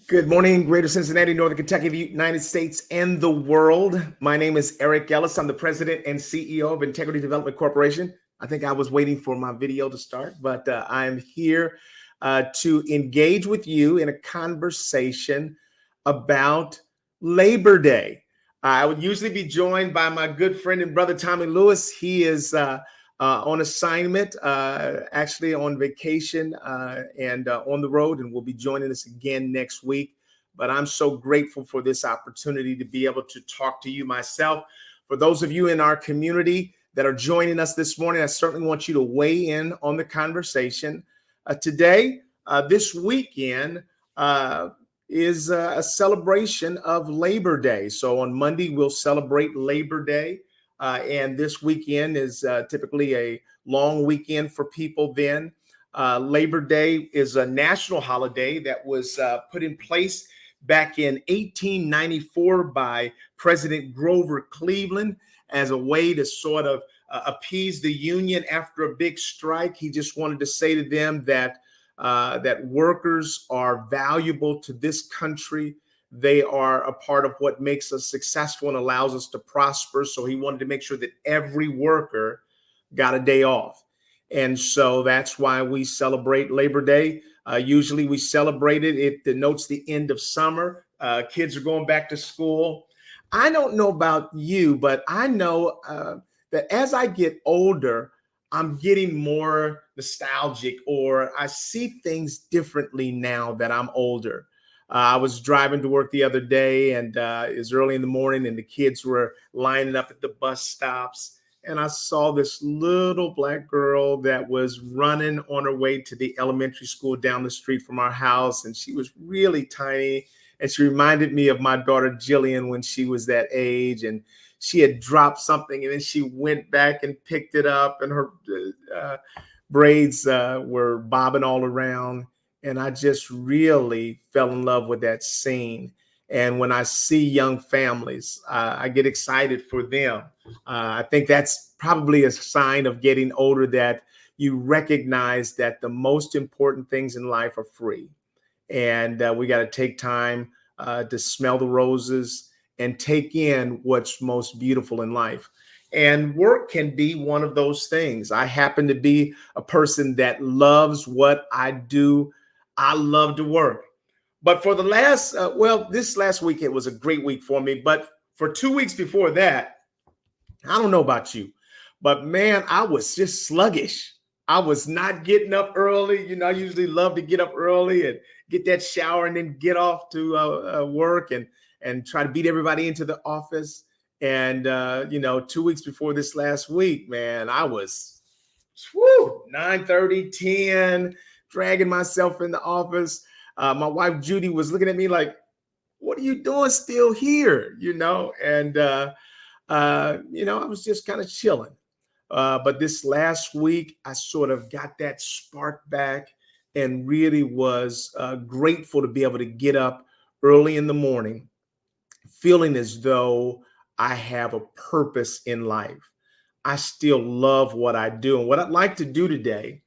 Good morning, Greater Cincinnati, Northern Kentucky, the United States, and the world. My name is Eric Ellis. I'm the president and CEO of Integrity Development Corporation. I think I was waiting for my video to start, but I'm here to engage with you in a conversation about Labor Day. I would usually be joined by my good friend and brother, Tommy Lewis. He is on assignment, actually on vacation and on the road, and will be joining us again next week. But I'm so grateful for this opportunity to be able to talk to you myself. For those of you in our community that are joining us this morning, I certainly want you to weigh in on the conversation. This weekend, is a celebration of Labor Day. So on Monday, we'll celebrate Labor Day. And this weekend is typically a long weekend for people then. Labor Day is a national holiday that was put in place back in 1894 by President Grover Cleveland as a way to sort of appease the Union after a big strike. He just wanted to say to them that workers are valuable to this country. They are a part of what makes us successful and allows us to prosper. So he wanted to make sure that every worker got a day off. And so that's why we celebrate Labor Day. Usually we celebrate it. It denotes the end of summer. Kids are going back to school. I don't know about you, but I know that as I get older, I'm getting more nostalgic, or I see things differently now that I'm older. I was driving to work the other day, and it was early in the morning, and the kids were lining up at the bus stops. And I saw this little black girl that was running on her way to the elementary school down the street from our house. And she was really tiny. And she reminded me of my daughter, Jillian, when she was that age. And she had dropped something, and then she went back and picked it up, and her braids were bobbing all around. And I just really fell in love with that scene. And when I see young families, I get excited for them. I think that's probably a sign of getting older, that you recognize that the most important things in life are free. And we got to take time to smell the roses and take in what's most beautiful in life. And work can be one of those things. I happen to be a person that loves what I do. I love to work. But for the this last week, it was a great week for me. But for 2 weeks before that, I don't know about you, but man, I was just sluggish. I was not getting up early. I usually love to get up early and get that shower and then get off to work and try to beat everybody into the office. And 2 weeks before this last week, man, I was 9:30, 10, dragging myself in the office. My wife Judy was looking at me like, "What are you doing still here?" And I was just kind of chilling. But this last week, I sort of got that spark back and really was grateful to be able to get up early in the morning, feeling as though I have a purpose in life. I still love what I do. And what I'd like to do today,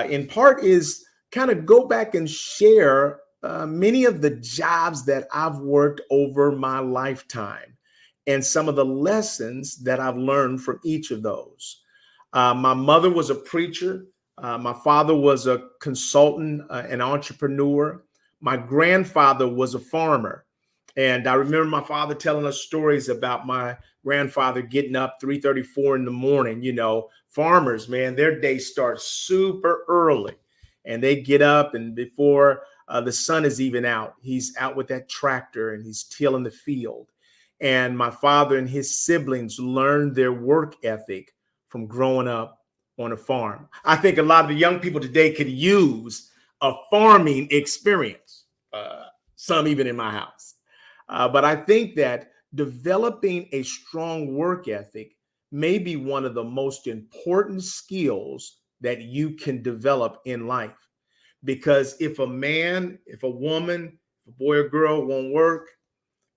in part, is kind of go back and share many of the jobs that I've worked over my lifetime and some of the lessons that I've learned from each of those. My mother was a preacher. My father was a consultant, an entrepreneur. My grandfather was a farmer. And I remember my father telling us stories about my grandfather getting up 3:34 in the morning. Farmers, man, their day starts super early, and they get up, and before the sun is even out, he's out with that tractor and he's tilling the field. And my father and his siblings learned their work ethic from growing up on a farm. I think a lot of the young people today could use a farming experience, some even in my house. But I think that developing a strong work ethic may be one of the most important skills that you can develop in life. Because if a man, if a woman, if a boy or girl won't work,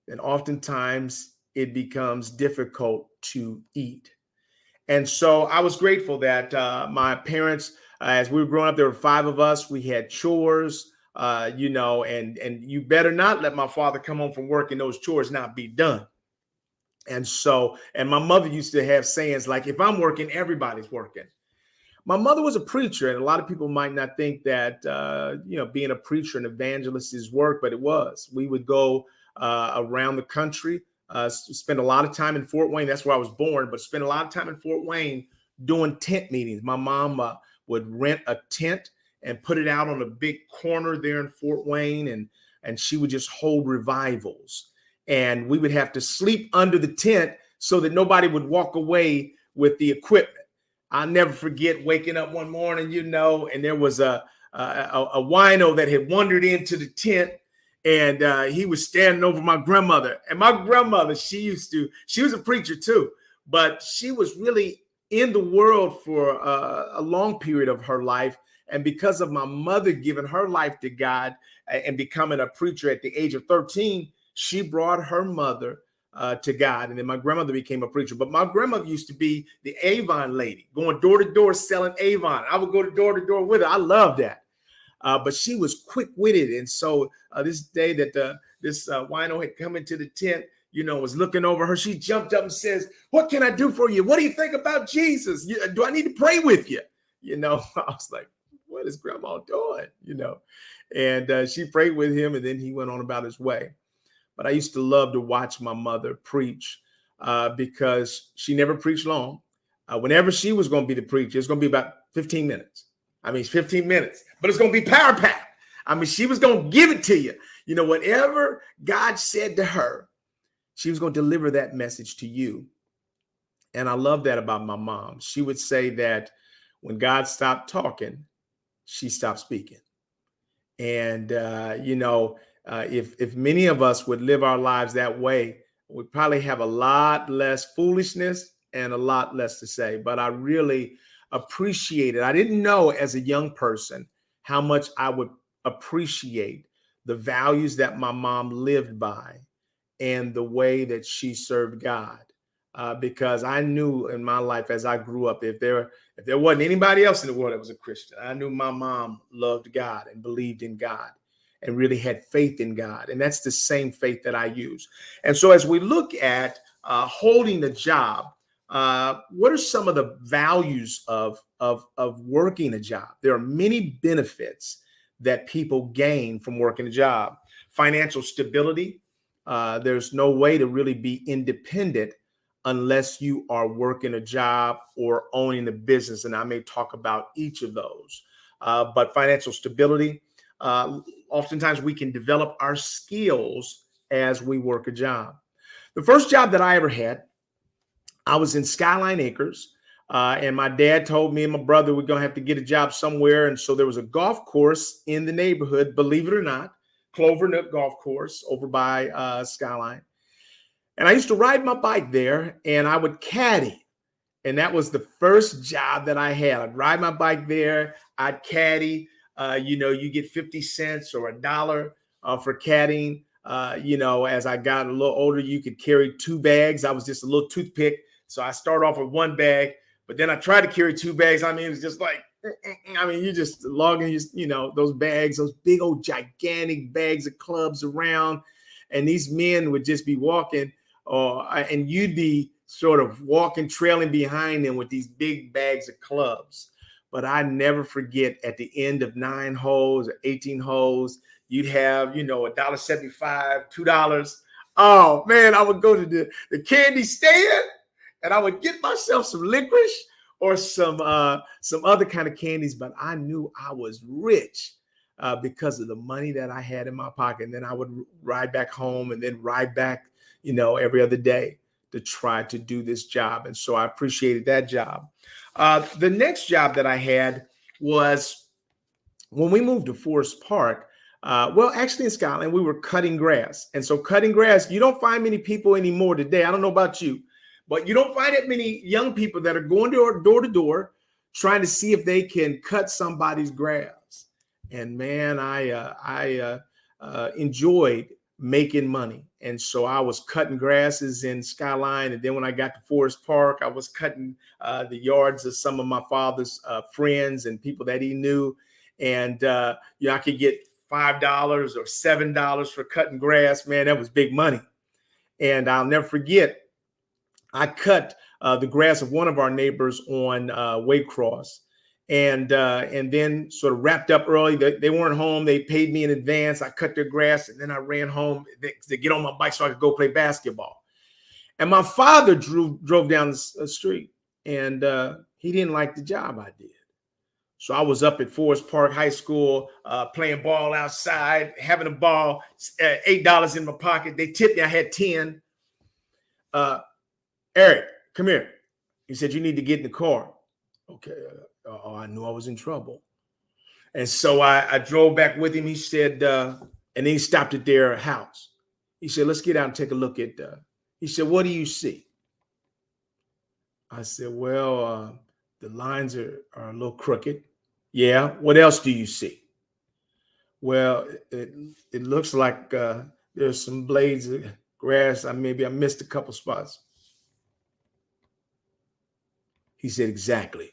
then oftentimes it becomes difficult to eat. And so I was grateful that my parents, as we were growing up, there were five of us. We had chores. and you better not let my father come home from work and those chores not be done. And my mother used to have sayings like, if I'm working, everybody's working. My mother was a preacher, and a lot of people might not think that, being a preacher and evangelist is work, but it was. We would go around the country, spend a lot of time in Fort Wayne. That's where I was born, but spend a lot of time in Fort Wayne doing tent meetings. My mom would rent a tent and put it out on a big corner there in Fort Wayne, and she would just hold revivals. And we would have to sleep under the tent so that nobody would walk away with the equipment. I'll never forget waking up one morning, and there was a wino that had wandered into the tent, and he was standing over my grandmother. And my grandmother, she was a preacher too, but she was really in the world for a long period of her life. And because of my mother giving her life to God and becoming a preacher at the age of 13, she brought her mother to God. And then my grandmother became a preacher. But my grandmother used to be the Avon lady, going door to door selling Avon. I would go door to door with her. I loved that. But she was quick-witted. And so this day that this wino had come into the tent, was looking over her, she jumped up and says, "What can I do for you? What do you think about Jesus? Do I need to pray with you?" I was like, what is grandma doing? And she prayed with him, and then he went on about his way. But I used to love to watch my mother preach because she never preached long. Whenever she was going to be the preacher, it's going to be about 15 minutes. I mean, it's 15 minutes, but it's going to be power packed. I mean, she was going to give it to you. Whatever God said to her, she was going to deliver that message to you. And I love that about my mom. She would say that when God stopped talking, she stopped speaking. And, if many of us would live our lives that way, we'd probably have a lot less foolishness and a lot less to say. But I really appreciate it. I didn't know as a young person how much I would appreciate the values that my mom lived by and the way that she served God. Because I knew in my life as I grew up, if there wasn't anybody else in the world that was a Christian, I knew my mom loved God and believed in God and really had faith in God. And that's the same faith that I use. And so as we look at holding a job, what are some of the values of working a job? There are many benefits that people gain from working a job. Financial stability. There's no way to really be independent unless you are working a job or owning a business. And I may talk about each of those. But financial stability, oftentimes we can develop our skills as we work a job. The first job that I ever had, I was in Skyline Acres. And my dad told me and my brother we're going to have to get a job somewhere. And so there was a golf course in the neighborhood, believe it or not, Clover Nook Golf Course over by Skyline. And I used to ride my bike there and I would caddy. And that was the first job that I had. I'd ride my bike there. I'd caddy. You get 50 cents or $1 for caddying. As I got a little older, you could carry 2 bags. I was just a little toothpick. So I start off with 1 bag, but then I tried to carry 2 bags. I mean, it was just like, you just logging, those bags, those big old gigantic bags of clubs around. And these men would just be walking and you'd be sort of walking, trailing behind them with these big bags of clubs. But I never forget at the end of 9 holes or 18 holes, you'd have, $1.75, $2. Oh man, I would go to the candy stand and I would get myself some licorice or some other kind of candies. But I knew I was rich because of the money that I had in my pocket. And then I would ride back home and then ride back, every other day to try to do this job. And so I appreciated that job. The next job that I had was when we moved to Forest Park. Actually in Scotland, we were cutting grass. And so cutting grass, you don't find many people anymore today. I don't know about you, but you don't find that many young people that are going door to door trying to see if they can cut somebody's grass. And man, I enjoyed making money. And so I was cutting grasses in Skyline. And then when I got to Forest Park, I was cutting the yards of some of my father's friends and people that he knew. And I could get $5 or $7 for cutting grass. Man, that was big money. And I'll never forget, I cut the grass of one of our neighbors on Waycross, and then sort of wrapped up early. They weren't home. They paid me in advance. I cut their grass, and then I ran home to get on my bike so I could go play basketball. And my father drove down the street, and he didn't like the job I did. So I was up at Forest Park High School playing ball outside, having a ball, $8 in my pocket. They tipped me. I had 10. Eric, come here. He said, you need to get in the car. Okay. I knew I was in trouble. And so I drove back with him. He said, and then he stopped at their house. He said, let's get out and take a look at, he said, what do you see? I said, well, the lines are a little crooked. Yeah. What else do you see? Well, it looks like there's some blades of grass. Maybe I missed a couple spots. He said, exactly.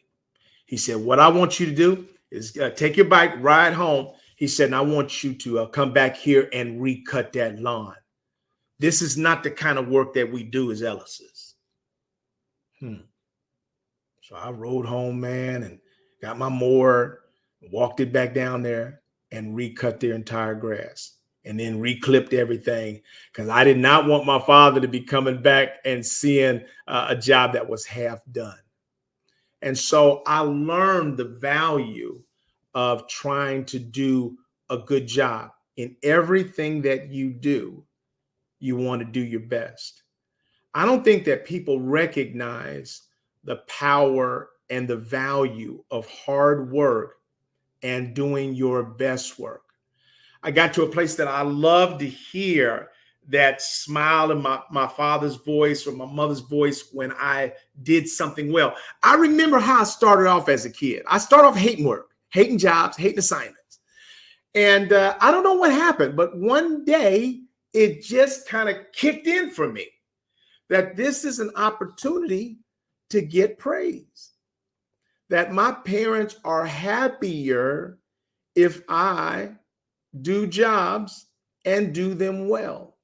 He said, what I want you to do is take your bike, ride home. He said, and I want you to come back here and recut that lawn. This is not the kind of work that we do as Ellis's. So I rode home, man, and got my mower, walked it back down there and recut their entire grass, and then reclipped everything, because I did not want my father to be coming back and seeing a job that was half done. And so I learned the value of trying to do a good job. In everything that you do, you want to do your best. I don't think that people recognize the power and the value of hard work and doing your best work. I got to a place that I love to hear that smile in my father's voice or my mother's voice when I did something well. I remember how I started off as a kid. I started off hating work, hating jobs, hating assignments. And I don't know what happened, but one day it just kind of kicked in for me that this is an opportunity to get praise, that my parents are happier if I do jobs and do them well.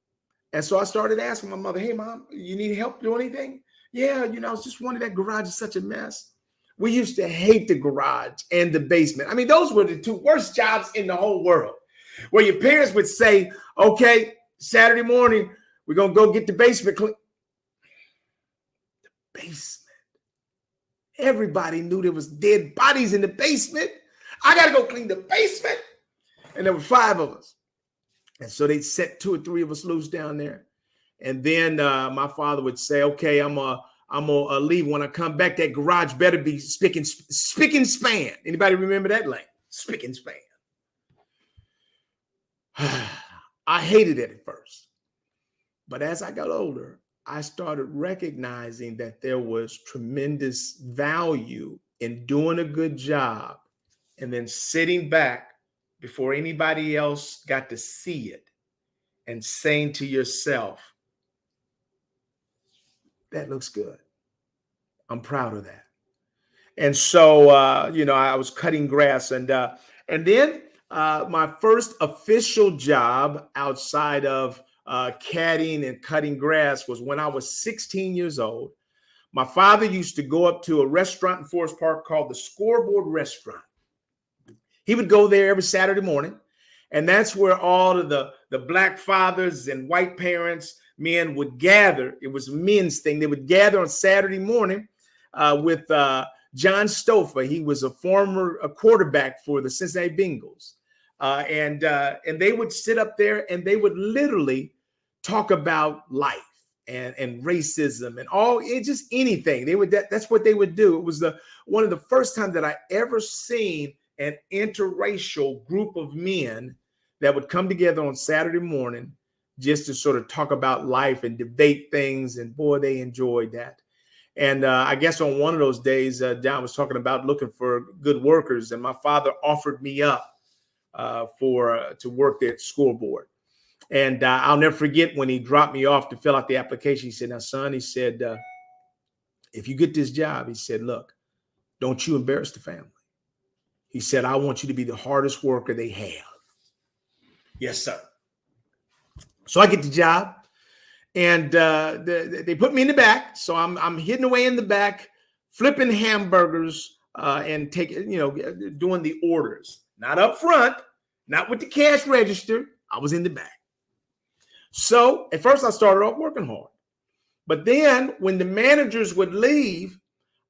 And so I started asking my mother, hey, Mom, you need help do anything? Yeah, I was just wondering, that garage is such a mess. We used to hate the garage and the basement. I mean, those were the two worst jobs in the whole world, where your parents would say, okay, Saturday morning, we're going to go get the basement clean. The basement. Everybody knew there was dead bodies in the basement. I got to go clean the basement. And there were 5 of us. And so they'd set 2 or 3 of us loose down there. And then my father would say, okay, I'm gonna leave. When I come back, that garage better be spick and span. Anybody remember that line? Spick and span. I hated it at first. But as I got older, I started recognizing that there was tremendous value in doing a good job and then sitting back before anybody else got to see it and saying to yourself, that looks good. I'm proud of that. And so, I was cutting grass, and then my first official job outside of caddying and cutting grass was when I was 16 years old. My father used to go up to a restaurant in Forest Park called the Scoreboard Restaurant. He would go there every Saturday morning, and that's where all of the black fathers and white parents, men would gather. It was a men's thing. They would gather on Saturday morning with John Stouffer. He was a former quarterback for the Cincinnati Bengals. And they would sit up there and they would literally talk about life and racism and just anything. That's what they would do. It was one of the first times that I ever seen an interracial group of men that would come together on Saturday morning just to sort of talk about life and debate things. And boy, they enjoyed that. And I guess on one of those days, John was talking about looking for good workers, and my father offered me up to work there at the scoreboard. And I'll never forget when he dropped me off to fill out the application. He said, now, son, he said, if you get this job, he said, look, don't you embarrass the family. He said, I want you to be the hardest worker they have. Yes, sir. So I get the job, and they put me in the back. So I'm hidden away in the back, flipping hamburgers and taking, doing the orders. Not up front, not with the cash register. I was in the back. So at first I started off working hard. But then when the managers would leave,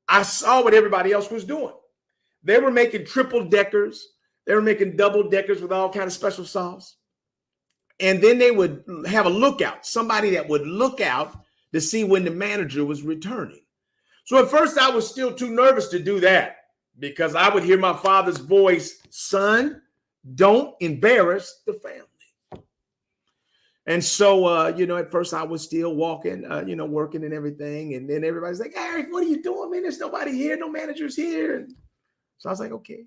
I saw what everybody else was doing. They were making triple deckers. They were making double deckers with all kind of special sauce. And then they would have a lookout, somebody that would look out to see when the manager was returning. So at first I was still too nervous to do that because I would hear my father's voice, son, don't embarrass the family. And so, at first I was still walking, working and everything. And then everybody's like, Eric, what are you doing, man? There's nobody here. No managers here. And so I was like, okay.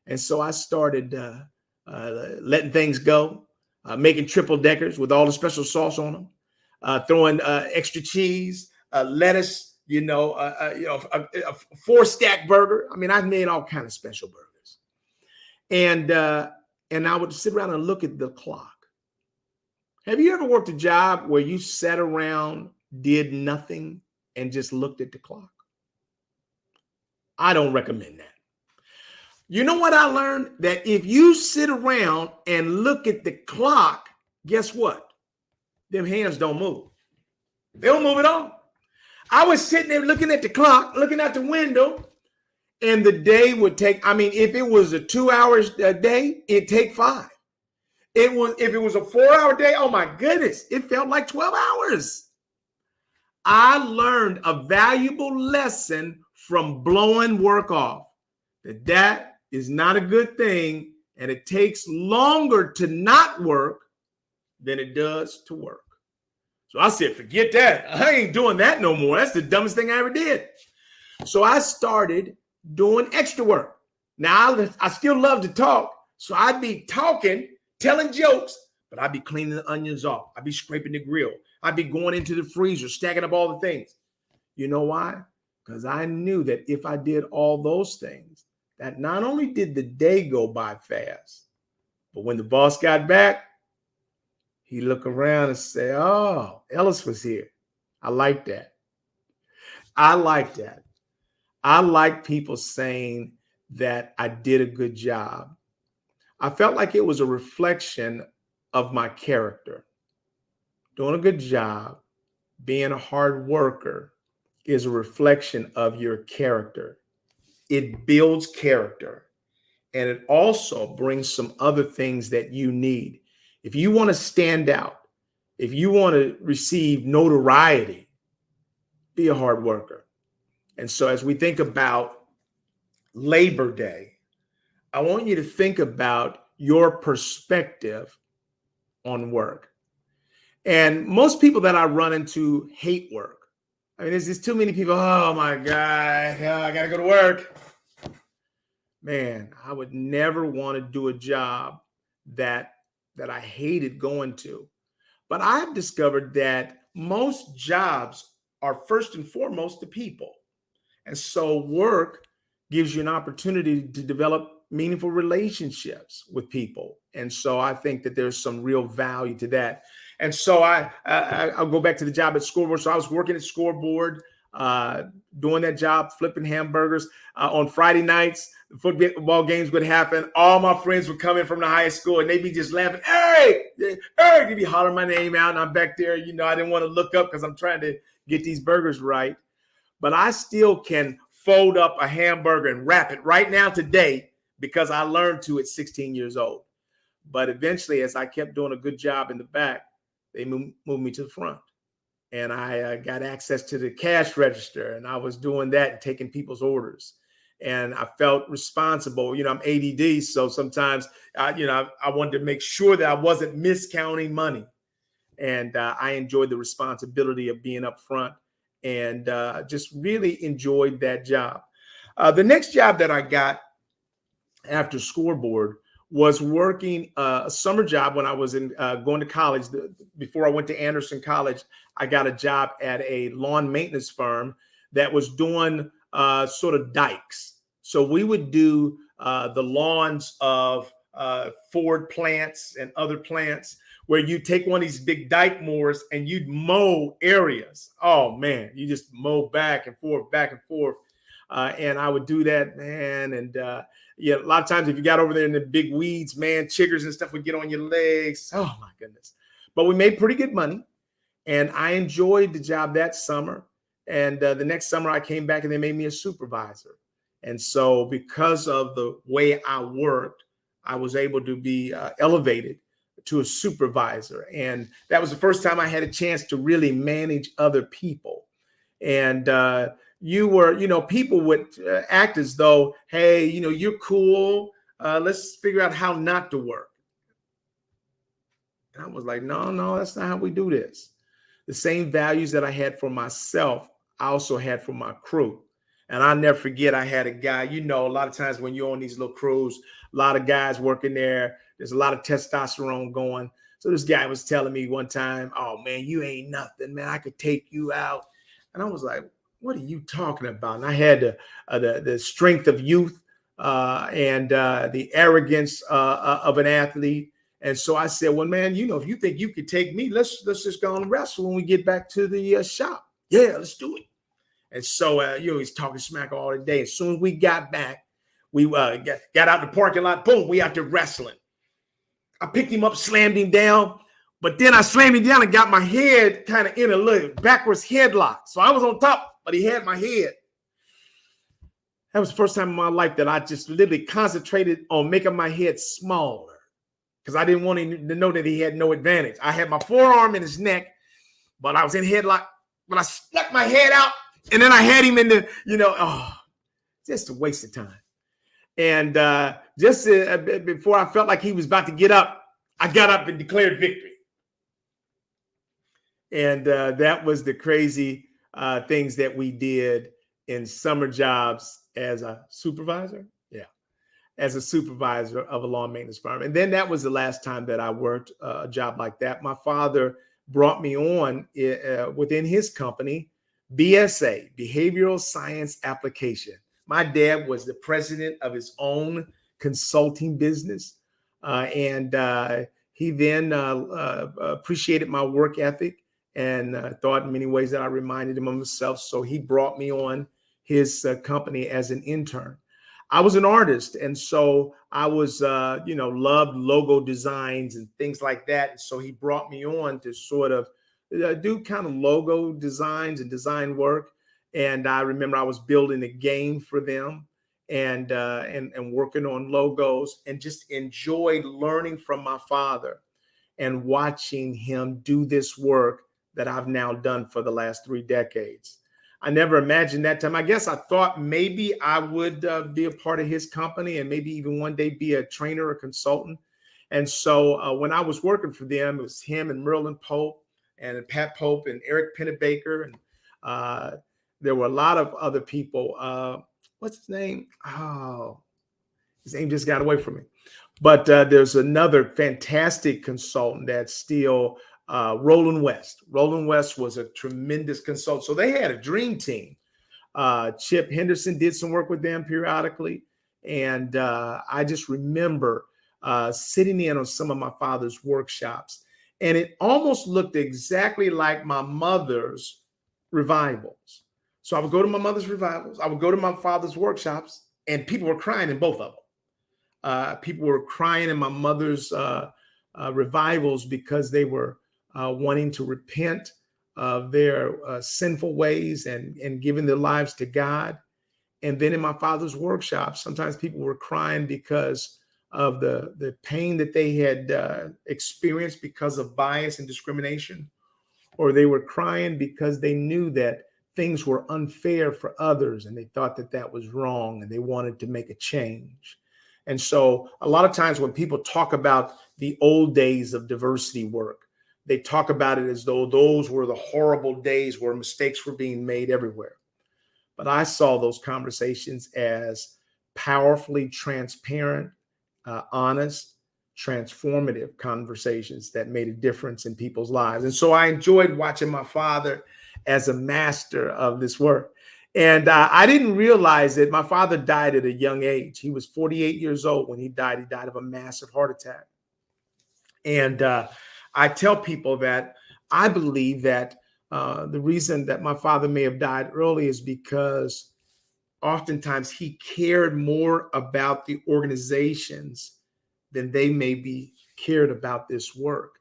And so I started letting things go, making triple deckers with all the special sauce on them, throwing extra cheese, lettuce, a 4-stack burger. I mean, I've made all kinds of special burgers. And I would sit around and look at the clock. Have you ever worked a job where you sat around, did nothing, and just looked at the clock? I don't recommend that. You know what I learned? That if you sit around and look at the clock, guess what? Them hands don't move. They don't move at all. I was sitting there looking at the clock, looking out the window, and the day would take, if it was a 2-hour day, it'd take 5. If it was a 4-hour day, oh my goodness, it felt like 12 hours. I learned a valuable lesson from blowing work off, that is not a good thing, and it takes longer to not work than it does to work. So I said, forget that. I ain't doing that no more. That's the dumbest thing I ever did. So I started doing extra work. Now, I still love to talk, so I'd be talking, telling jokes, but I'd be cleaning the onions off. I'd be scraping the grill. I'd be going into the freezer, stacking up all the things. You know why? Because I knew that if I did all those things, that not only did the day go by fast, but when the boss got back, he'd look around and say, oh, Ellis was here. I like that. I like that. I like people saying that I did a good job. I felt like it was a reflection of my character. Doing a good job, being a hard worker is a reflection of your character. It builds character, and it also brings some other things that you need. If you want to stand out, if you want to receive notoriety, be a hard worker. And so as we think about Labor Day, I want you to think about your perspective on work. And most people that I run into hate work. I mean, there's just too many people. Oh my God, I gotta go to work. Man, I would never want to do a job that I hated going to. But I've discovered that most jobs are first and foremost the people. And so work gives you an opportunity to develop meaningful relationships with people. And so I think that there's some real value to that. And so I'll go back to the job at Scoreboard. So I was working at Scoreboard, doing that job, flipping hamburgers. On Friday nights, the football games would happen. All my friends would come in from the high school and they'd be just laughing. Hey, they'd be hollering my name out. And I'm back there, I didn't want to look up because I'm trying to get these burgers right. But I still can fold up a hamburger and wrap it right now today because I learned to at 16 years old. But eventually, as I kept doing a good job in the back, they moved me to the front. And I got access to the cash register, and I was doing that and taking people's orders. And I felt responsible. I'm ADD, so sometimes, I wanted to make sure that I wasn't miscounting money. And I enjoyed the responsibility of being up front and just really enjoyed that job. The next job that I got after Scoreboard was working a summer job when I was going to college. Before I went to Anderson College, I got a job at a lawn maintenance firm that was doing sort of dikes. So we would do the lawns of Ford plants and other plants, where you take one of these big dike mowers and you'd mow areas. Oh man, you just mow back and forth, back and forth. And I would do that, man. And yeah, a lot of times if you got over there in the big weeds, man, chiggers and stuff would get on your legs. Oh my goodness. But we made pretty good money. And I enjoyed the job that summer. And the next summer I came back and they made me a supervisor. And so because of the way I worked, I was able to be elevated to a supervisor. And that was the first time I had a chance to really manage other people. And people would act as though, hey, you're cool. Let's figure out how not to work. And I was like, no, that's not how we do this. The same values that I had for myself, I also had for my crew. And I'll never forget, I had a guy, a lot of times when you're on these little crews, a lot of guys working there, there's a lot of testosterone going. So this guy was telling me one time, oh man, you ain't nothing, man. I could take you out. And I was like, what are you talking about? And I had the strength of youth and the arrogance of an athlete. And so I said, well, man, if you think you could take me, let's just go and wrestle when we get back to the shop. Yeah, let's do it. And so, he's talking smack all the day. As soon as we got back, we got out the parking lot. Boom, we out there wrestling. I picked him up, slammed him down. But then I slammed him down and got my head kind of in a little backwards headlock. So I was on top, but he had my head. That was the first time in my life that I just literally concentrated on making my head smaller because I didn't want him to know that he had no advantage. I had my forearm in his neck, but I was in headlock. But I stuck my head out, and then I had him in the, just a waste of time. And just before I felt like he was about to get up, I got up and declared victory. And that was the crazy things that we did in summer jobs as a supervisor. Yeah, as a supervisor of a lawn maintenance firm. And then that was the last time that I worked a job like that. My father brought me on within his company, BSA, Behavioral Science Application. My dad was the president of his own consulting business. And he then appreciated my work ethic and thought in many ways that I reminded him of himself. So he brought me on his company as an intern. I was an artist. And so I was, loved logo designs and things like that. And so he brought me on to sort of do kind of logo designs and design work. And I remember I was building a game for them and working on logos and just enjoyed learning from my father and watching him do this work that I've now done for the last 3 decades. I never imagined that time. I guess I thought maybe I would be a part of his company and maybe even one day be a trainer or consultant. And so when I was working for them, it was him and Merlin Pope and Pat Pope and Eric Pennebaker. And there were a lot of other people. What's his name? Oh, his name just got away from me. But there's another fantastic consultant that's still Roland West. Roland West was a tremendous consultant. So they had a dream team. Chip Henderson did some work with them periodically. And I just remember sitting in on some of my father's workshops. And it almost looked exactly like my mother's revivals. So I would go to my mother's revivals. I would go to my father's workshops, and people were crying in both of them. People were crying in my mother's revivals because they were wanting to repent of their sinful ways and giving their lives to God. And then in my father's workshops, sometimes people were crying because of the pain that they had experienced because of bias and discrimination, or they were crying because they knew that things were unfair for others and they thought that that was wrong and they wanted to make a change. And so a lot of times when people talk about the old days of diversity work, they talk about it as though those were the horrible days where mistakes were being made everywhere. But I saw those conversations as powerfully transparent, honest, transformative conversations that made a difference in people's lives. And so I enjoyed watching my father as a master of this work. And I didn't realize it. My father died at a young age. He was 48 years old when he died. He died of a massive heart attack. And I tell people that I believe that the reason that my father may have died early is because oftentimes he cared more about the organizations than they may be cared about this work.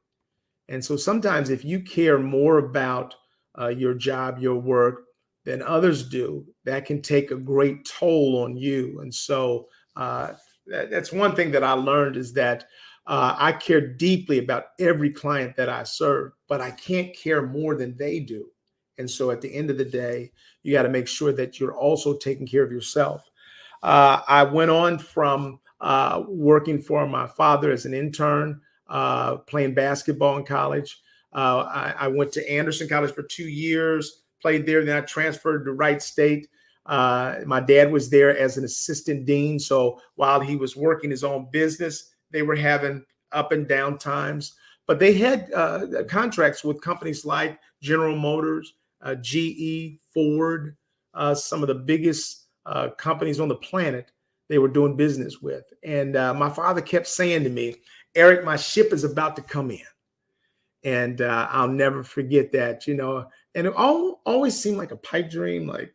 And so sometimes if you care more about your job, your work than others do, that can take a great toll on you. And so that's one thing that I learned is that I care deeply about every client that I serve, but I can't care more than they do. And so at the end of the day, you got to make sure that you're also taking care of yourself. I went on from working for my father as an intern, playing basketball in college. I went to Anderson College for 2 years, played there. Then I transferred to Wright State. My dad was there as an assistant dean. So while he was working his own business, they were having up and down times. But they had contracts with companies like General Motors, GE, Ford, some of the biggest companies on the planet they were doing business with. And my father kept saying to me, Eric, my ship is about to come in. And I'll never forget that, and it always seemed like a pipe dream, like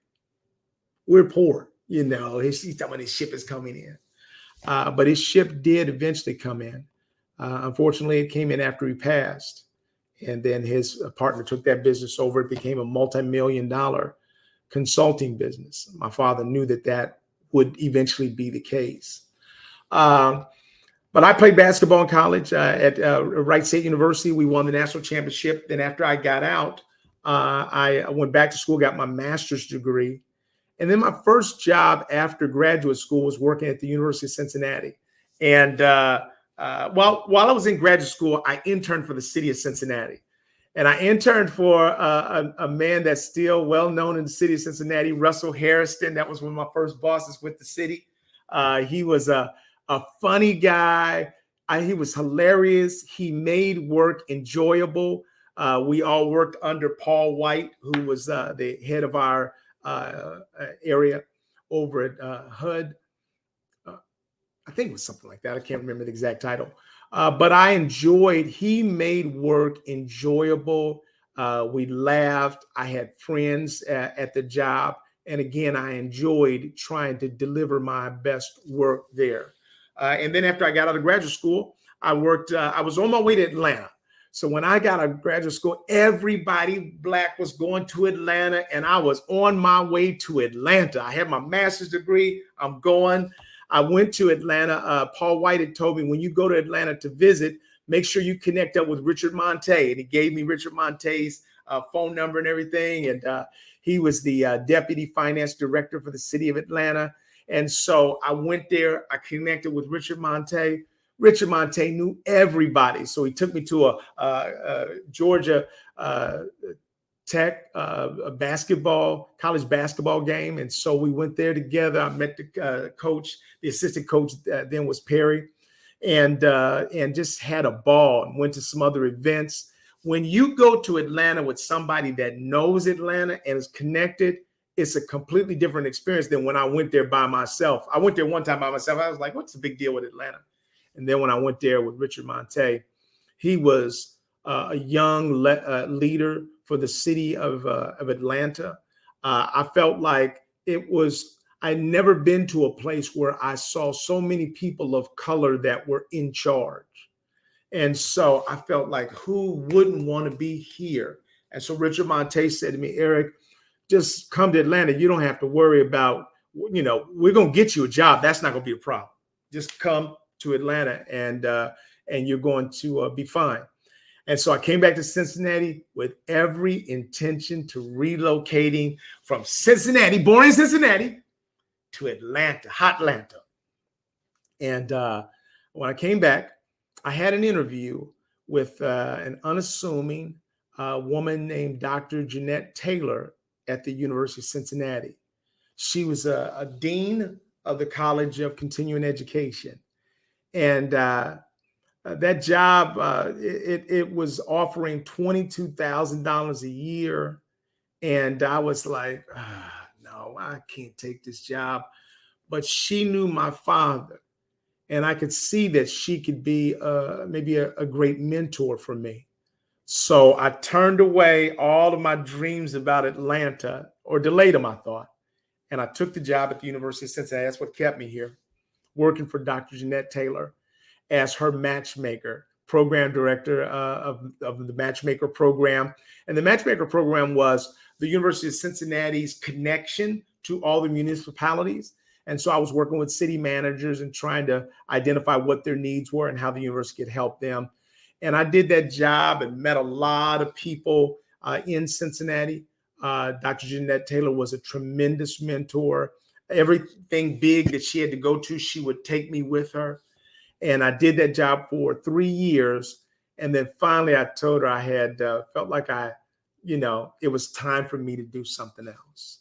we're poor, he's talking about his ship is coming in. But his ship did eventually come in. Unfortunately, it came in after he passed. And then his partner took that business over. It became a multi-million-dollar consulting business. My father knew that would eventually be the case. But I played basketball in college at Wright State University. We won the national championship. Then after I got out, I went back to school, got my master's degree. And then my first job after graduate school was working at the University of Cincinnati. And while I was in graduate school, I interned for the city of Cincinnati. And I interned for a man that's still well known in the city of Cincinnati, Russell Harrison. That was one of my first bosses with the city. He was a funny guy. He was hilarious. He made work enjoyable. We all worked under Paul White, who was the head of our area over at HUD. I think it was something like that. I can't remember the exact title. But he made work enjoyable. We laughed. I had friends at the job. And again, I enjoyed trying to deliver my best work there. And then after I got out of graduate school, I was on my way to Atlanta. So when I got out of graduate school, everybody Black was going to Atlanta, and I was on my way to Atlanta. I had my master's degree. I'm going. I went to Atlanta. Paul White had told me, when you go to Atlanta to visit, make sure you connect up with Richard Monte. And he gave me Richard Monte's phone number and everything. And he was the deputy finance director for the city of Atlanta. And so I went there. I connected with Richard Monte. Richard Monte knew everybody. So he took me to a Georgia Tech college basketball game. And so we went there together. I met the coach, the assistant coach then was Perry, and just had a ball and went to some other events. When you go to Atlanta with somebody that knows Atlanta and is connected, it's a completely different experience than when I went there by myself. I went there one time by myself. I was like, what's the big deal with Atlanta? And then when I went there with Richard Monte, he was a young leader for the city of Atlanta. I felt like I'd never been to a place where I saw so many people of color that were in charge. And so I felt like, who wouldn't want to be here? And so Richard Monte said to me, Eric, just come to Atlanta. You don't have to worry about, we're going to get you a job. That's not going to be a problem. Just come to Atlanta and you're going to be fine. And so I came back to Cincinnati with every intention to relocating from Cincinnati, born in Cincinnati, to Atlanta, hot Atlanta. And when I came back, I had an interview with an unassuming woman named Dr. Jeanette Taylor at the University of Cincinnati. She was a dean of the College of Continuing Education. And that job, it was offering $22,000 a year. And I was like, no, no, I can't take this job. But she knew my father, and I could see that she could be maybe a great mentor for me. So I turned away all of my dreams about Atlanta, or delayed them, I thought. And I took the job at the University of Cincinnati. That's what kept me here, working for Dr. Jeanette Taylor as her matchmaker, program director of the matchmaker program. And the matchmaker program was the University of Cincinnati's connection to all the municipalities. And so I was working with city managers and trying to identify what their needs were and how the university could help them. And I did that job and met a lot of people in Cincinnati. Dr. Jeanette Taylor was a tremendous mentor. Everything big that she had to go to, she would take me with her. And I did that job for 3 years. And then finally I told her I had felt like it was time for me to do something else.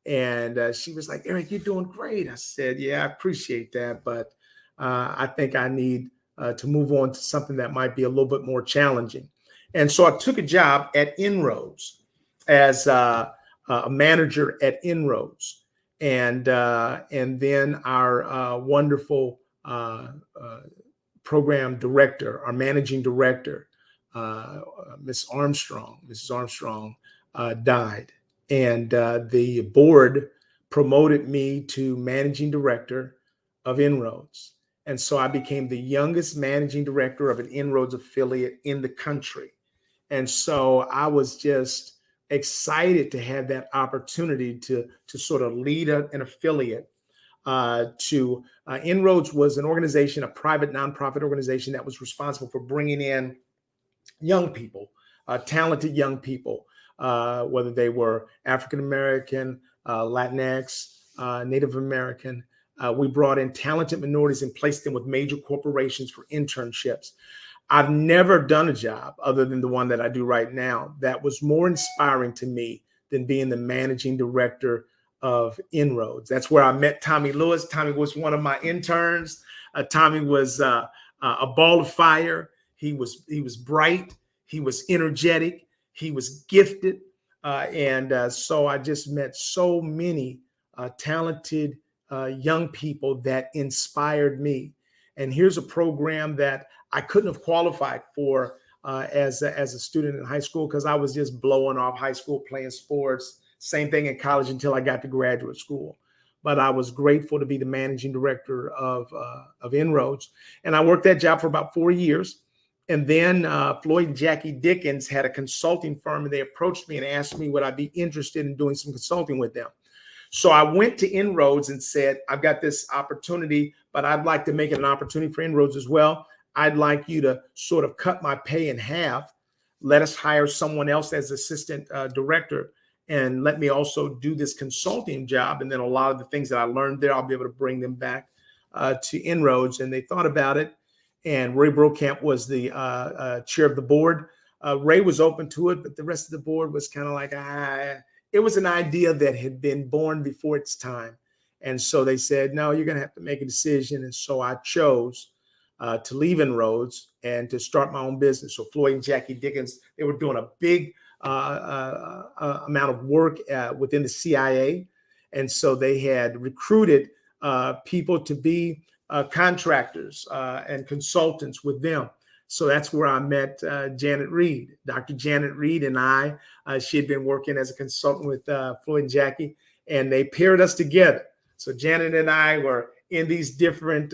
And she was like, Eric, you're doing great. I said, yeah, I appreciate that. But I think I need to move on to something that might be a little bit more challenging. And so I took a job at Inroads as a manager at Inroads. And then our wonderful program director, our managing director, Mrs. Armstrong, died. And the board promoted me to managing director of Inroads. And so I became the youngest managing director of an Inroads affiliate in the country. And so I was just excited to have that opportunity to sort of lead an affiliate. Inroads was an organization, a private nonprofit organization that was responsible for bringing in young people, talented young people, whether they were African-American, Latinx, Native American. We brought in talented minorities and placed them with major corporations for internships. I've never done a job other than the one that I do right now that was more inspiring to me than being the managing director of Inroads. That's where I met Tommy Lewis. Tommy was one of my interns. Tommy was a ball of fire. He was bright. He was energetic. He was gifted. So I just met so many talented young people that inspired me. And here's a program that I couldn't have qualified for as a student in high school because I was just blowing off high school, playing sports. Same thing in college until I got to graduate school. But I was grateful to be the managing director of Inroads. And I worked that job for about 4 years. And then Floyd and Jackie Dickens had a consulting firm, and they approached me and asked me would I be interested in doing some consulting with them. So I went to Inroads and said, I've got this opportunity, but I'd like to make it an opportunity for Inroads as well. I'd like you to sort of cut my pay in half. Let us hire someone else as assistant director, and let me also do this consulting job. And then a lot of the things that I learned there, I'll be able to bring them back to Inroads. And they thought about it. And Ray Brokamp was the chair of the board. Ray was open to it, but the rest of the board was kind of like, it was an idea that had been born before its time. And so they said, no, you're going to have to make a decision. And so I chose to leave Inroads and to start my own business. So Floyd and Jackie Dickens, they were doing a big amount of work within the CIA. And so they had recruited people to be contractors and consultants with them. So that's where I met Janet Reed. Dr. Janet Reed and I, she had been working as a consultant with Floyd and Jackie, and they paired us together. So Janet and I were in these different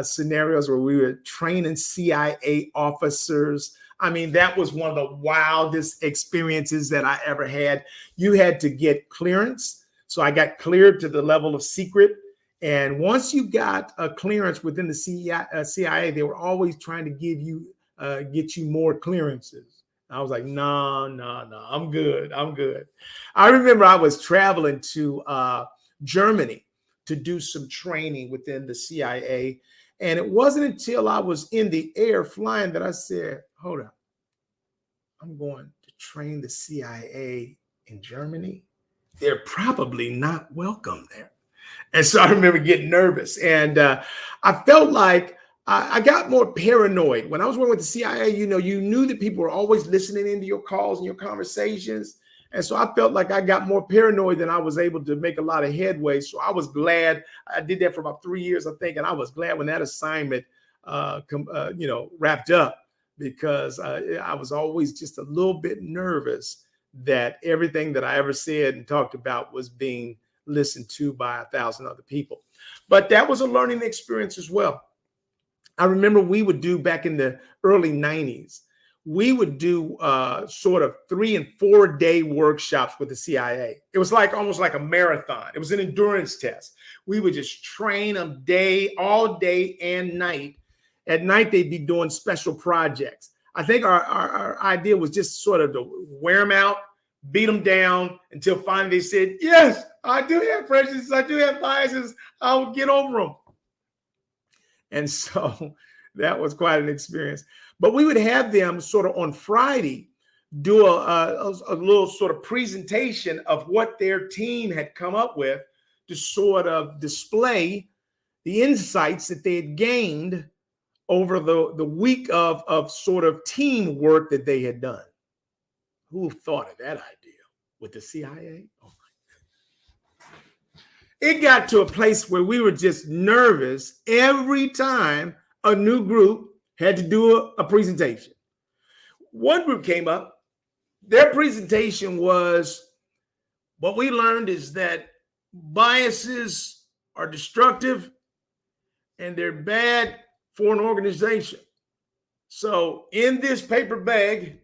scenarios where we were training CIA officers. I mean, that was one of the wildest experiences that I ever had. You had to get clearance. So I got cleared to the level of secret. And once you got a clearance within the CIA, they were always trying to get you more clearances. I was like, no, I'm good. I remember I was traveling to Germany to do some training within the CIA. And it wasn't until I was in the air flying that I said, hold up, I'm going to train the CIA in Germany. They're probably not welcome there. And so I remember getting nervous, and I felt like I got more paranoid. When I was working with the CIA, you knew that people were always listening into your calls and your conversations. And so I felt like I got more paranoid than I was able to make a lot of headway. So I was glad I did that for about 3 years, I think. And I was glad when that assignment, wrapped up, because I was always just a little bit nervous that everything that I ever said and talked about was being listened to by 1,000 other people. But that was a learning experience as well. I remember we would do back in the early 90s, we would do sort of 3 and 4 day workshops with the CIA. It was like almost like a marathon. It was an endurance test. We would just train them all day and night. At night, they'd be doing special projects. I think our idea was just sort of to wear them out, beat them down until finally they said, yes, I do have prejudices. I do have biases. I'll get over them. And so that was quite an experience. But we would have them sort of on Friday do a little sort of presentation of what their team had come up with to sort of display the insights that they had gained over the week of sort of teamwork that they had done. Who thought of that idea with the CIA? Oh my. It got to a place where we were just nervous every time a new group had to do a presentation. One group came up, their presentation was, what we learned is that biases are destructive and they're bad for an organization. So in this paper bag,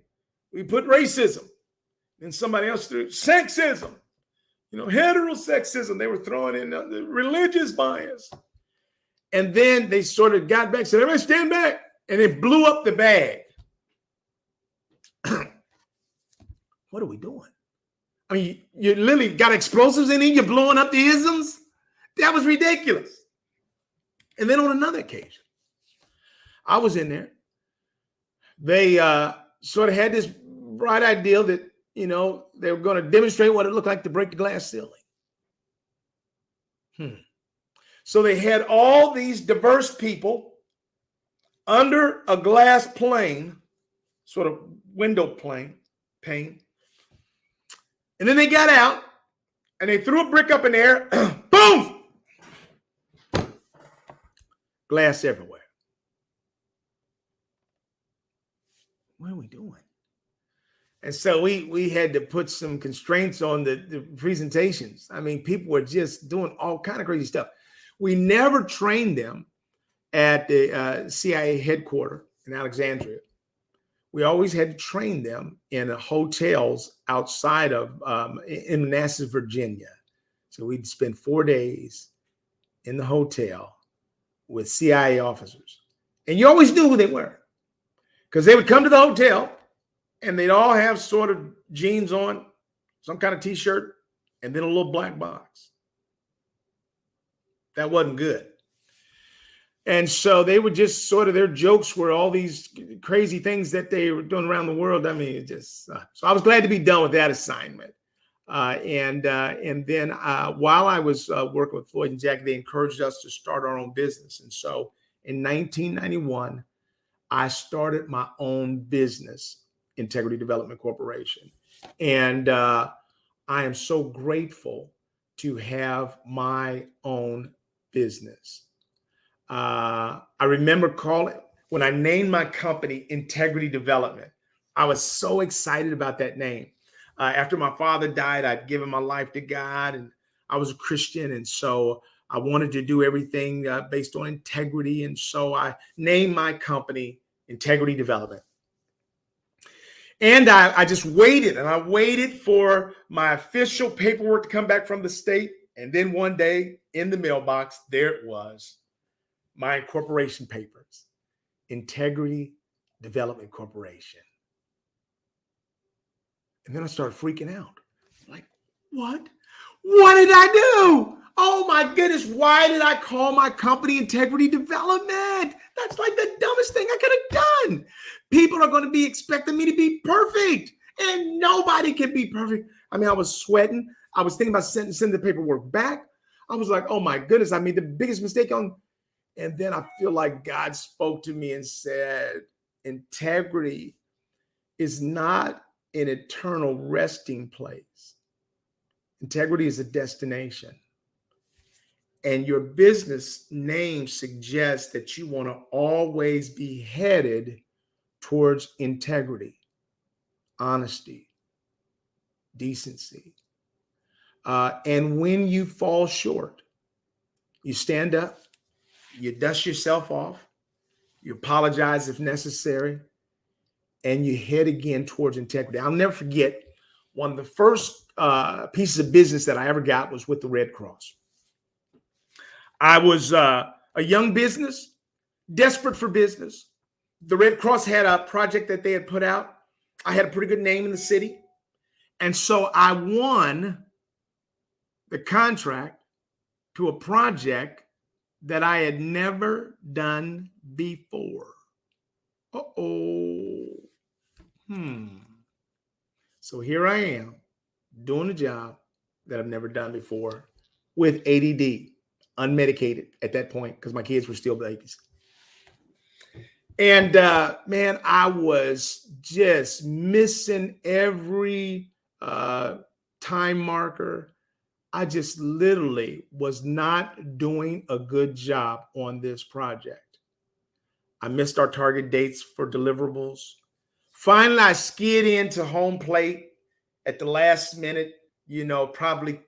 we put racism. And somebody else threw sexism, heterosexism. They were throwing in the religious bias. And then they sort of got back, said, everybody stand back. And they blew up the bag. What are we doing? I mean, you literally got explosives in here, you're blowing up the isms? That was ridiculous. And then on another occasion, I was in there. They sort of had this bright idea that, they were going to demonstrate what it looked like to break the glass ceiling. So they had all these diverse people under a glass plane, sort of window pane. And then they got out and they threw a brick up in the air. Boom! Glass everywhere. What are we doing? And so we had to put some constraints on the presentations. I mean, people were just doing all kind of crazy stuff. We never trained them at the CIA headquarters in Alexandria. We always had to train them in hotels outside of in Manassas, Virginia. So we'd spend 4 days in the hotel with CIA officers. And you always knew who they were, because they would come to the hotel and they'd all have sort of jeans on, some kind of t-shirt, and then a little black box. That wasn't good. And so they would just sort of, their jokes were all these crazy things that they were doing around the world. I mean, it just, so I was glad to be done with that assignment. And then while I was working with Floyd and Jackie, they encouraged us to start our own business. And so in 1991, I started my own business, Integrity Development Corporation. And I am so grateful to have my own business. I remember when I named my company Integrity Development, I was so excited about that name. After my father died, I'd given my life to God and I was a Christian. And so I wanted to do everything based on integrity. And so I named my company Integrity Development. And I just waited, and I waited for my official paperwork to come back from the state. And then one day in the mailbox, there it was, my incorporation papers, Integrity Development Corporation. And then I started freaking out. Like, what? What did I do? Oh my goodness, why did I call my company Integrity Development? That's like the dumbest thing I could have done. People are going to be expecting me to be perfect, and nobody can be perfect. I mean, I was sweating. I was thinking about sending the paperwork back. I was like, oh my goodness, I made the biggest mistake on. And then I feel like God spoke to me and said, integrity is not an eternal resting place. Integrity is a destination. And your business name suggests that you want to always be headed towards integrity, honesty, decency. And when you fall short, you stand up, you dust yourself off, you apologize if necessary, and you head again towards integrity. I'll never forget one of the first pieces of business that I ever got was with the Red Cross. I was a young business, desperate for business. The Red Cross had a project that they had put out. I had a pretty good name in the city. And so I won the contract to a project that I had never done before. So here I am doing a job that I've never done before with ADD, unmedicated at that point because my kids were still babies. And man, I was just missing every time marker. I just literally was not doing a good job on this project. I missed our target dates for deliverables. Finally, I skid into home plate at the last minute, probably,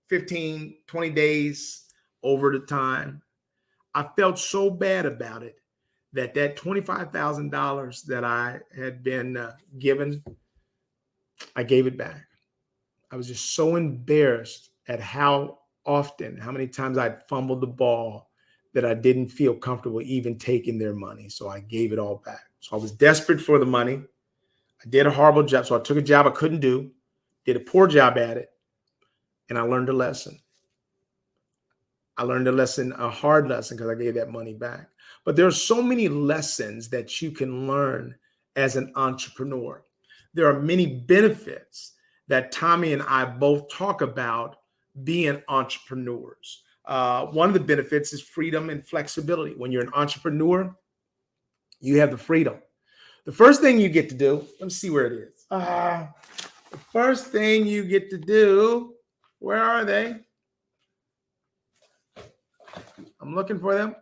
15, 20 days over the time. I felt so bad about it that $25,000 that I had been given, I gave it back. I was just so embarrassed at how many times I'd fumbled the ball that I didn't feel comfortable even taking their money. So I gave it all back. So I was desperate for the money. I did a horrible job. So I took a job I couldn't do, did a poor job at it, and I learned a lesson. I learned a hard lesson because I gave that money back. But there are so many lessons that you can learn as an entrepreneur. There are many benefits that Tommy and I both talk about being entrepreneurs. One of the benefits is freedom and flexibility. When you're an entrepreneur, you have the freedom. The first thing you get to do, let me see where it is. The first thing you get to do, where are they? I'm looking for them.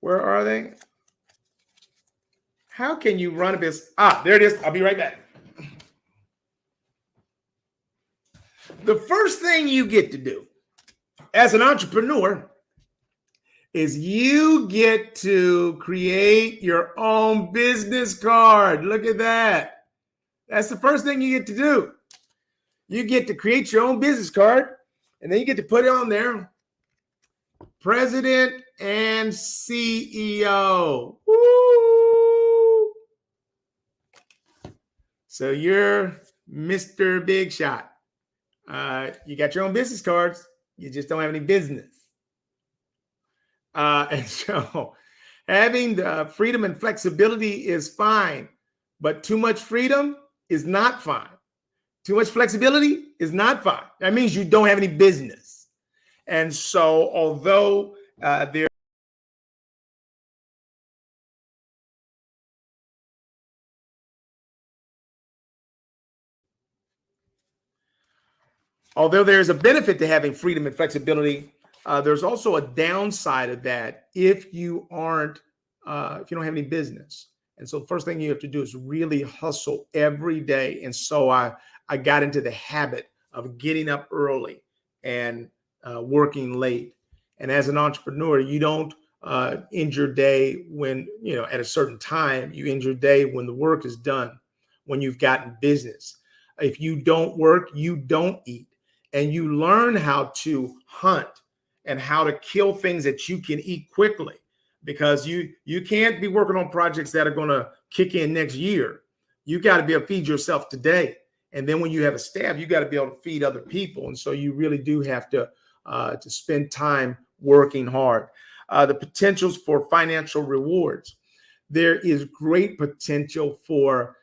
Where are they? How can you run a business? There it is. I'll be right back. The first thing you get to do as an entrepreneur is you get to create your own business card. Look at that. That's the first thing you get to do. You get to create your own business card, and then you get to put it on there. President and CEO. Woo! So you're Mr. Big Shot. You got your own business cards. You just don't have any business. And so having the freedom and flexibility is fine, but too much freedom is not fine. Too much flexibility is not fine. That means you don't have any business. And so although there there's a benefit to having freedom and flexibility, there's also a downside of that if you don't have any business. And so the first thing you have to do is really hustle every day. And so I got into the habit of getting up early and working late. And as an entrepreneur, you don't end your day when, at a certain time. You end your day when the work is done, when you've gotten business. If you don't work, you don't eat. And you learn how to hunt and how to kill things that you can eat quickly, because you can't be working on projects that are going to kick in next year. You got to be able to feed yourself today. And then when you have a staff, you got to be able to feed other people. And so you really do have to spend time working hard. The potentials for financial rewards. There is great potential for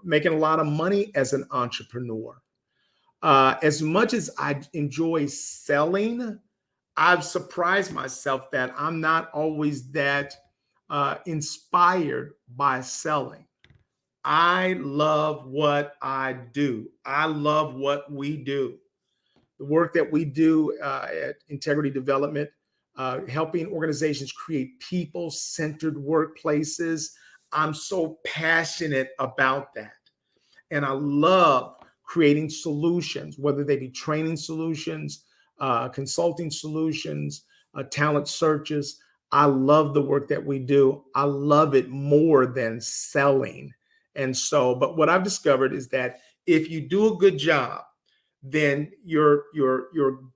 making a lot of money as an entrepreneur. As much as I enjoy selling, I've surprised myself that I'm not always that inspired by selling. I love what I do. I love what we do. The work that we do at Integrity Development, helping organizations create people-centered workplaces. I'm so passionate about that. And I love creating solutions, whether they be training solutions, consulting solutions, talent searches. I love the work that we do. I love it more than selling. And so, but what I've discovered is that if you do a good job, then your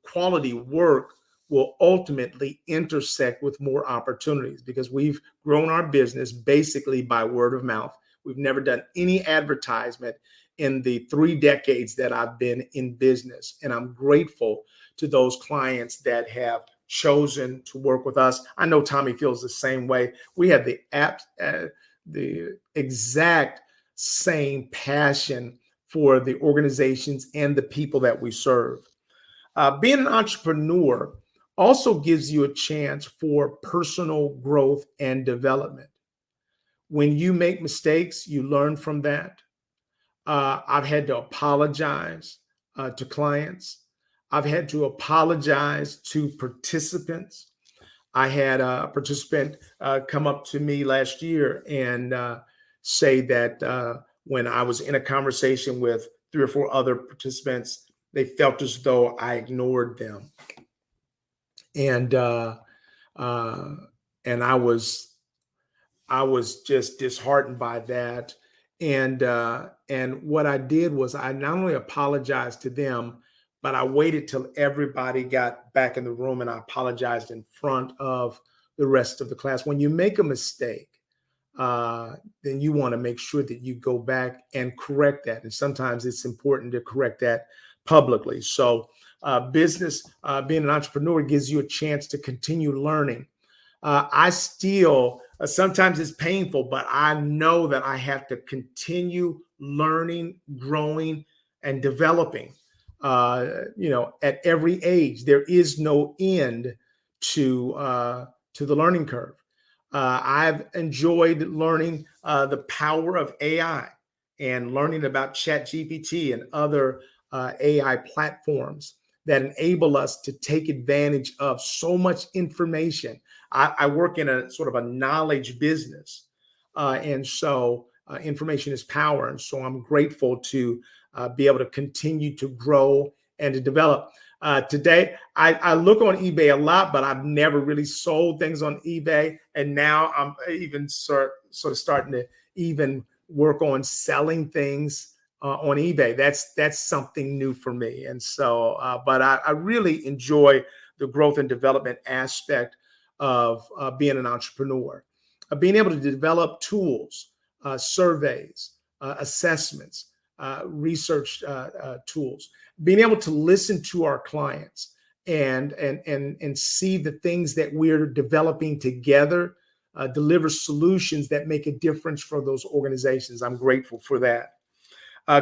quality work will ultimately intersect with more opportunities, because we've grown our business basically by word of mouth. We've never done any advertisement in the 3 decades that I've been in business. And I'm grateful to those clients that have chosen to work with us. I know Tommy feels the same way. We have the exact same passion for the organizations and the people that we serve. Being an entrepreneur also gives you a chance for personal growth and development. When you make mistakes, you learn from that. I've had to apologize to clients. I've had to apologize to participants. I had a participant come up to me last year and say that when I was in a conversation with 3 or 4 other participants, they felt as though I ignored them, and uh, and I was just disheartened by that. And what I did was I not only apologized to them, but I waited till everybody got back in the room and I apologized in front of the rest of the class. When you make a mistake, then you want to make sure that you go back and correct that. And sometimes it's important to correct that publicly. So being an entrepreneur gives you a chance to continue learning. I still, sometimes it's painful, but I know that I have to continue learning, growing, and developing. At every age, there is no end to the learning curve. I've enjoyed learning the power of AI and learning about ChatGPT and other AI platforms that enable us to take advantage of so much information. I work in a sort of a knowledge business. And so information is power. And so I'm grateful to be able to continue to grow and to develop. Today, I look on eBay a lot, but I've never really sold things on eBay. And now I'm even sort of starting to even work on selling things on eBay. That's something new for me. And so, but I really enjoy the growth and development aspect of being an entrepreneur, being able to develop tools, surveys, assessments, research tools, being able to listen to our clients and see the things that we're developing together, deliver solutions that make a difference for those organizations. I'm grateful for that.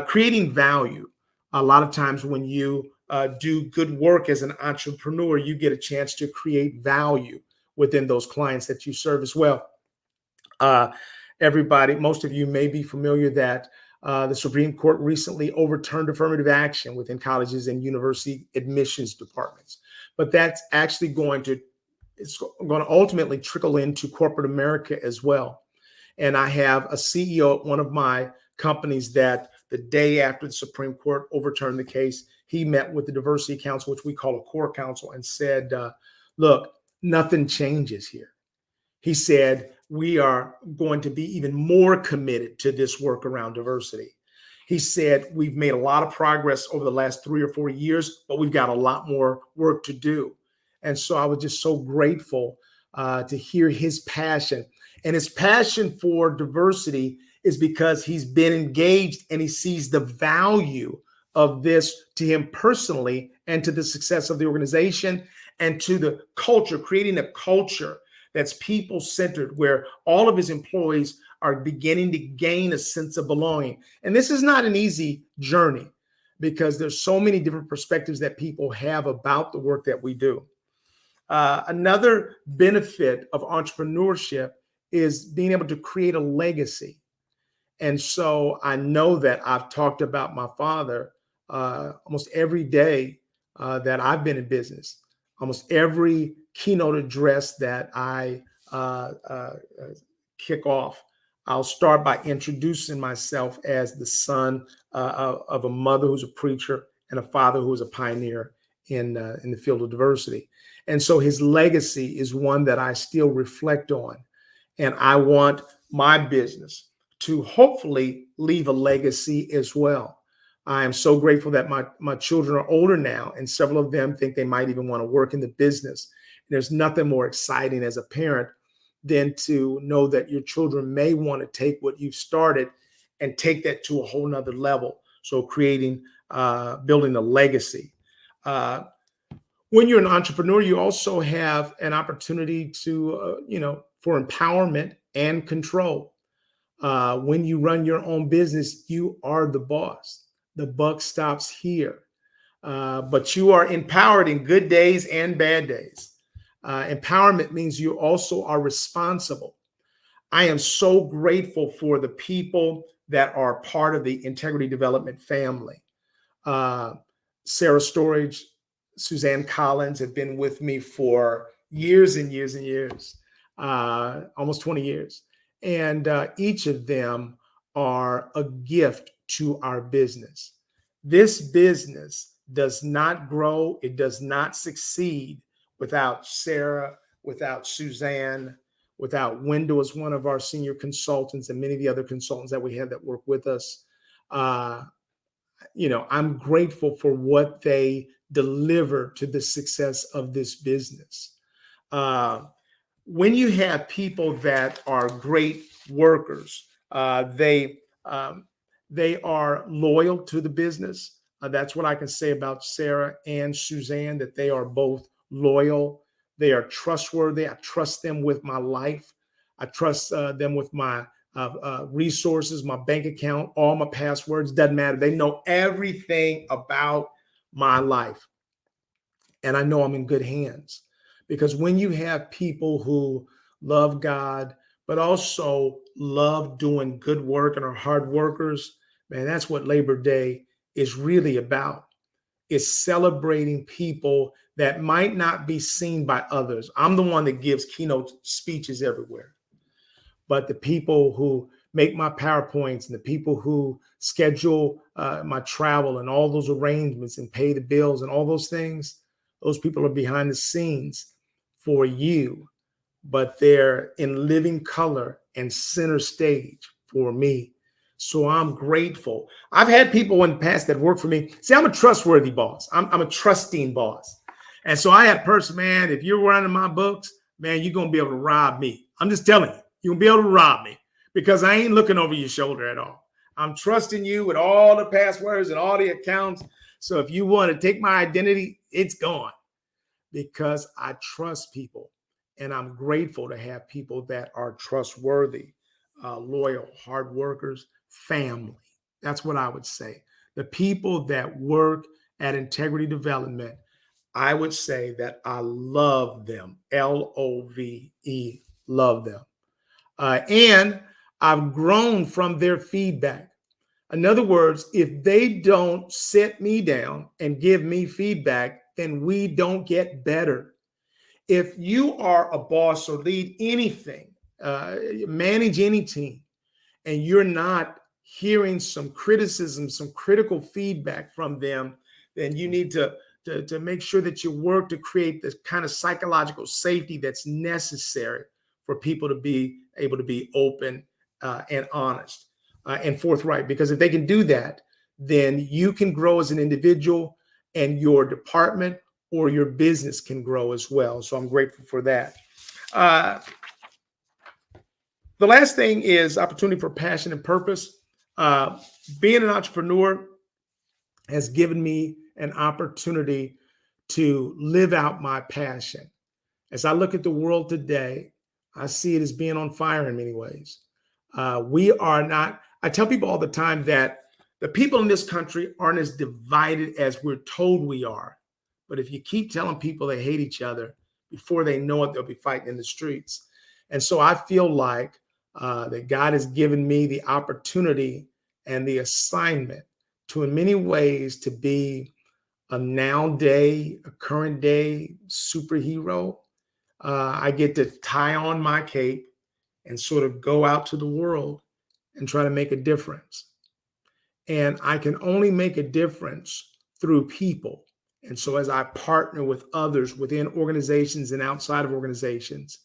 Creating value. A lot of times when you do good work as an entrepreneur, you get a chance to create value within those clients that you serve as well. Most of you may be familiar that the Supreme Court recently overturned affirmative action within colleges and university admissions departments. But that's actually it's going to ultimately trickle into corporate America as well. And I have a CEO at one of my companies that the day after the Supreme Court overturned the case, he met with the Diversity Council, which we call a core council, and said, look, nothing changes here. He said, we are going to be even more committed to this work around diversity. He said, we've made a lot of progress over the last 3 or 4 years, but we've got a lot more work to do. And so I was just so grateful to hear his passion. And his passion for diversity is because he's been engaged and he sees the value of this to him personally and to the success of the organization and to the culture, creating a culture that's people-centered, where all of his employees are beginning to gain a sense of belonging. And this is not an easy journey because there's so many different perspectives that people have about the work that we do. Another benefit of entrepreneurship is being able to create a legacy. And so I know that I've talked about my father almost every day that I've been in business. Almost every keynote address that I kick off, I'll start by introducing myself as the son of a mother who's a preacher and a father who was a pioneer in the field of diversity. And so his legacy is one that I still reflect on. And I want my business to hopefully leave a legacy as well. I am so grateful that my children are older now, and several of them think they might even want to work in the business. And there's nothing more exciting as a parent than to know that your children may want to take what you've started and take that to a whole nother level. So creating, building a legacy. When you're an entrepreneur, you also have an opportunity to, for empowerment and control. When you run your own business, you are the boss. The buck stops here. But you are empowered in good days and bad days. Empowerment means you also are responsible. I am so grateful for the people that are part of the Integrity Development family. Sarah Storage, Suzanne Collins have been with me for years and years and years, almost 20 years. And each of them are a gift to our business. This business does not grow, it does not succeed without Sarah, without Suzanne, without Wendell as one of our senior consultants, and many of the other consultants that we have that work with us. I'm grateful for what they deliver to the success of this business. When you have people that are great workers, they are loyal to the business. That's what I can say about Sarah and Suzanne, that they are both loyal. They are trustworthy. I trust them with my life. I trust them with my resources, my bank account, all my passwords, doesn't matter. They know everything about my life. And I know I'm in good hands, because when you have people who love God, but also love doing good work and are hard workers, man, that's what Labor Day is really about. It's celebrating people that might not be seen by others. I'm the one that gives keynote speeches everywhere. But the people who make my PowerPoints and the people who schedule my travel and all those arrangements and pay the bills and all those things, those people are behind the scenes for you, but they're in living color and center stage for me. So I'm grateful. I've had people in the past that work for me. See, I'm a trustworthy boss. I'm a trusting boss. And so I had a person, man, if you're running my books, man, you're going to be able to rob me. I'm just telling you, you're going to be able to rob me, because I ain't looking over your shoulder at all. I'm trusting you with all the passwords and all the accounts. So if you want to take my identity, it's gone, because I trust people. And I'm grateful to have people that are trustworthy, loyal, hard workers, family. That's what I would say. The people that work at Integrity Development, I would say that I love them. LOVE, love them. And I've grown from their feedback. In other words, if they don't sit me down and give me feedback, then we don't get better. If you are a boss or lead anything, manage any team, and you're not hearing some criticism, some critical feedback from them, then you need to make sure that you work to create this kind of psychological safety that's necessary for people to be able to be open and honest and forthright. Because if they can do that, then you can grow as an individual, and your department or your business can grow as well. So I'm grateful for that. The last thing is opportunity for passion and purpose. Being an entrepreneur has given me an opportunity to live out my passion. As I look at the world today, I see it as being on fire in many ways. We are not, I tell people all the time that the people in this country aren't as divided as we're told we are. But if you keep telling people they hate each other, before they know it, they'll be fighting in the streets. And so I feel like that God has given me the opportunity and the assignment to, in many ways, to be a now day, a current day superhero. I get to tie on my cape and sort of go out to the world and try to make a difference. And I can only make a difference through people. And so as I partner with others within organizations and outside of organizations,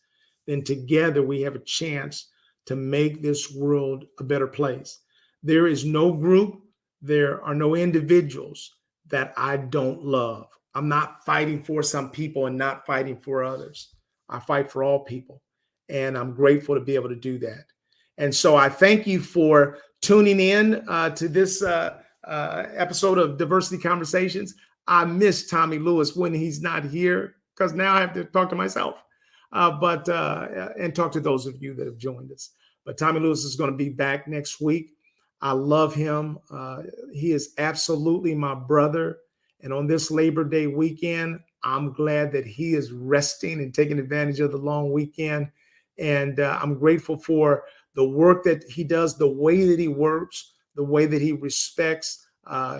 then together we have a chance to make this world a better place. There is no group, there are no individuals that I don't love. I'm not fighting for some people and not fighting for others. I fight for all people. And I'm grateful to be able to do that. And so I thank you for tuning in to this episode of Diversity Conversations. I miss Tommy Lewis when he's not here because now I have to talk to myself, and talk to those of you that have joined us. But Tommy Lewis is going to be back next week. I love him. He is absolutely my brother. And on this Labor Day weekend, I'm glad that he is resting and taking advantage of the long weekend. And I'm grateful for the work that he does, the way that he works, the way that he respects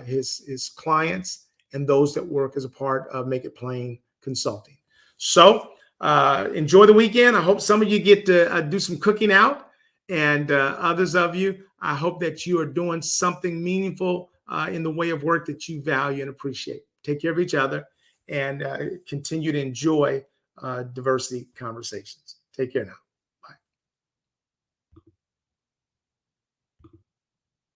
his clients and those that work as a part of Make It Plain Consulting. So enjoy the weekend. I hope some of you get to do some cooking out, and others of you, I hope that you are doing something meaningful in the way of work that you value and appreciate. Take care of each other and continue to enjoy diversity conversations. Take care now.